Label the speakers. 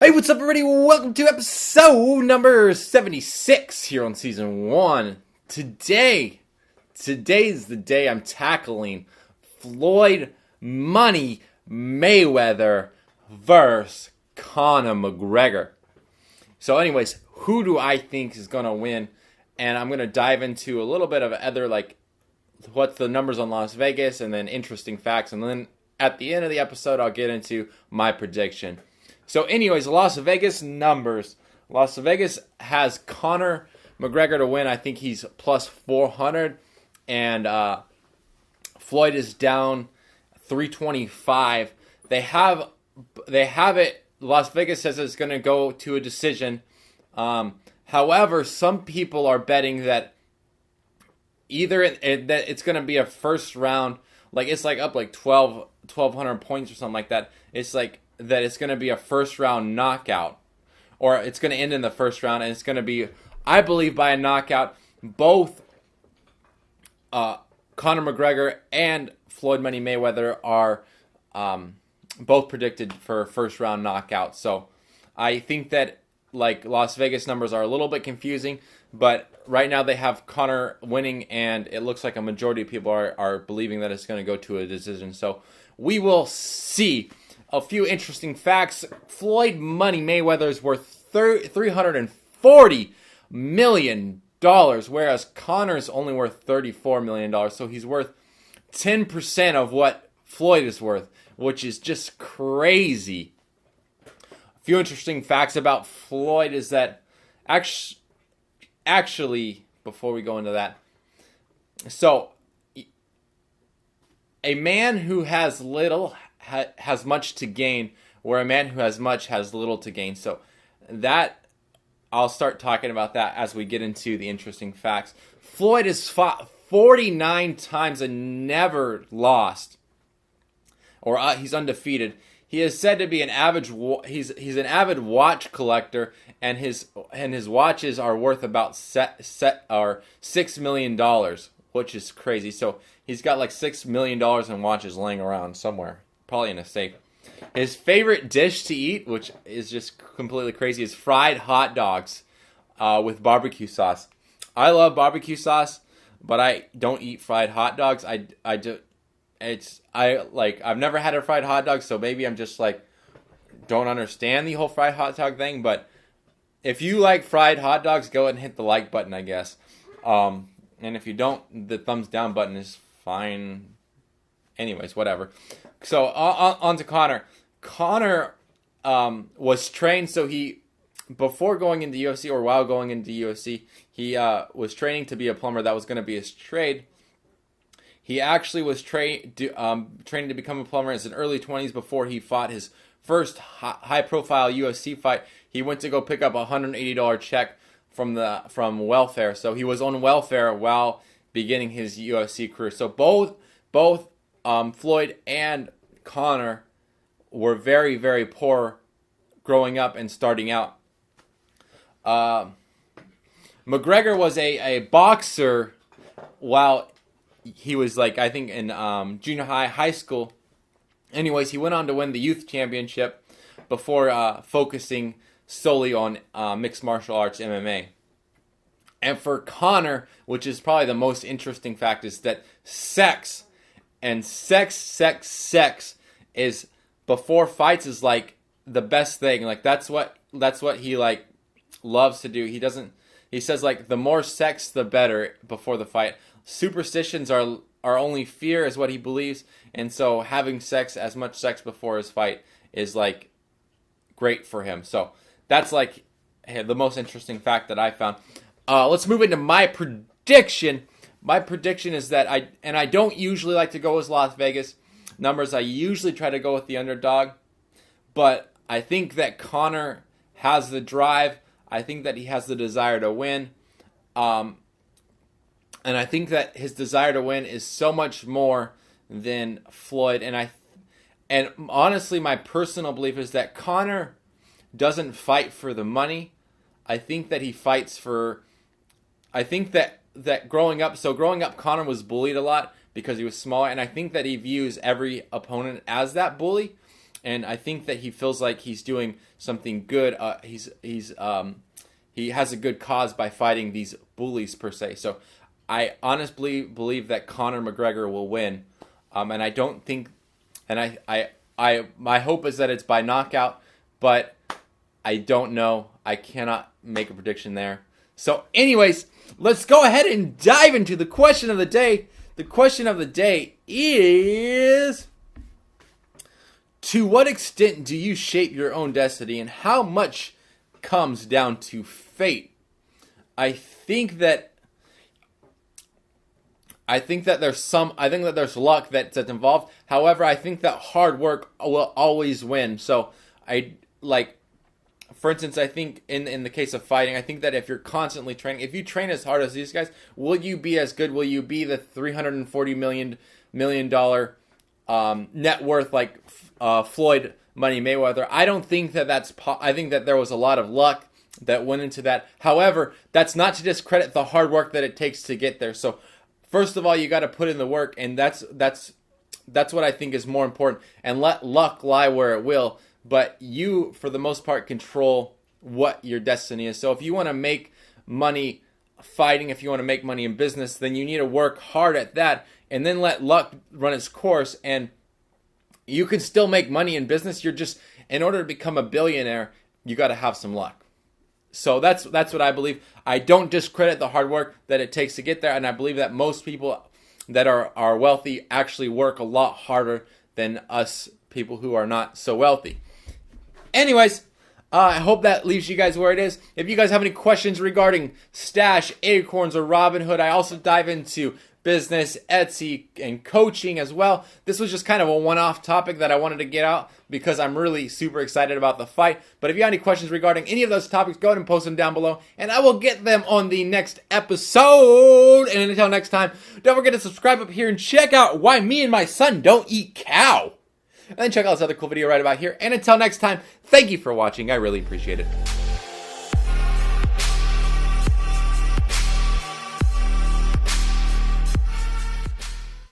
Speaker 1: Hey, what's up, everybody? Welcome to episode number 76 here on season 1. Today's the day I'm tackling Floyd Money Mayweather versus Conor McGregor. So anyways, who do I think is going to win? And I'm going to dive into a little bit of other, like, what's the numbers on Las Vegas, and then interesting facts. And then at the end of the episode, I'll get into my prediction. So anyways, Las Vegas numbers. Las Vegas has Conor McGregor to win. I think he's plus 400. And Floyd is down 325. They have it. Las Vegas says it's going to go to a decision. However, some people are betting that either that it's going to be a first round, like it's like up like 1,200 points or something like that. It's like that it's going to be a first round knockout, or it's going to end in the first round, and it's going to be, I believe, by a knockout. Both Conor McGregor and Floyd Money Mayweather are both predicted for first round knockout. So I think that, like, Las Vegas numbers are a little bit confusing, but right now they have Conor winning, and it looks like a majority of people are believing that it's going to go to a decision. So we will see. A few interesting facts. Floyd Money Mayweather is worth $340 million, whereas Conor's only worth $34 million. So he's worth 10% of what Floyd is worth, which is just crazy. A few interesting facts about Floyd is that actually, before we go into that, so a man who has little has much to gain, where a man who has much has little to gain. So that, I'll start talking about that as we get into the interesting facts. Floyd has fought 49 times and never lost, or he's undefeated. He is said to be an avid he's an avid watch collector, and his watches are worth about $6 million, which is crazy. So he's got like $6 million in watches laying around somewhere, probably in a safe. His favorite dish to eat, which is just completely crazy, is fried hot dogs with barbecue sauce. I love barbecue sauce, but I don't eat fried hot dogs. I've never had a fried hot dog, so maybe I'm just like don't understand the whole fried hot dog thing. But if you like fried hot dogs, go ahead and hit the like button, I guess. And if you don't, the thumbs down button is fine. Anyways, whatever. So on to Conor. Conor was trained, so before going into UFC, or while going into UFC, he was training to be a plumber. That was going to be his trade. He actually was training to become a plumber in his early 20s before he fought his first high-profile UFC fight. He went to go pick up a $180 check from welfare. So he was on welfare while beginning his UFC career. So both Floyd and Conor were very, very poor growing up and starting out. McGregor was a boxer while he was, like, I think in junior high school. Anyways, he went on to win the youth championship before focusing solely on mixed martial arts, MMA. And for Conor, which is probably the most interesting fact, is that sex is, before fights, is like the best thing. Like that's what he like loves to do. He says, like, the more sex the better before the fight. Superstitions are only fear, is what he believes, and so having as much sex before his fight is like great for him. So that's like the most interesting fact that I found. Let's move into my prediction. My prediction is that I don't usually like to go with Las Vegas numbers. I usually try to go with the underdog. But I think that Conor has the drive. I think that he has the desire to win. And I think that his desire to win is so much more than Floyd. And honestly, my personal belief is that Conor doesn't fight for the money. I think that he fights for... I think that growing up, Conor was bullied a lot because he was small, and I think that he views every opponent as that bully. and I think that he feels like he's doing something good. He has a good cause by fighting these bullies per se. So I honestly believe that Conor McGregor will win, and I don't think, and my hope is that it's by knockout, but I don't know. I cannot make a prediction there. So anyways, let's go ahead and dive into the question of the day. The question of the day is, to what extent do you shape your own destiny, and how much comes down to fate? I think that there's luck that's involved. However, I think that hard work will always win. So for instance, I think in the case of fighting, I think that if you're constantly training, if you train as hard as these guys, will you be as good? Will you be the $340 million net worth like Floyd Money Mayweather? I don't think that I think that there was a lot of luck that went into that. However, that's not to discredit the hard work that it takes to get there. So first of all, you got to put in the work, and that's what I think is more important. And let luck lie where it will. But you, for the most part, control what your destiny is. So if you want to make money fighting, if you want to make money in business, then you need to work hard at that, and then let luck run its course. And you can still make money in business. You're just, in order to become a billionaire, you got to have some luck. So that's what I believe. I don't discredit the hard work that it takes to get there, and I believe that most people that are wealthy actually work a lot harder than us people who are not so wealthy. Anyways, I hope that leaves you guys where it is. If you guys have any questions regarding Stash, Acorns, or Robinhood, I also dive into business, Etsy, and coaching as well. This was just kind of a one-off topic that I wanted to get out because I'm really super excited about the fight. But if you have any questions regarding any of those topics, go ahead and post them down below, and I will get them on the next episode. And until next time, don't forget to subscribe up here and check out why me and my son don't eat cow. And then check out this other cool video right about here. And until next time, thank you for watching. I really appreciate it.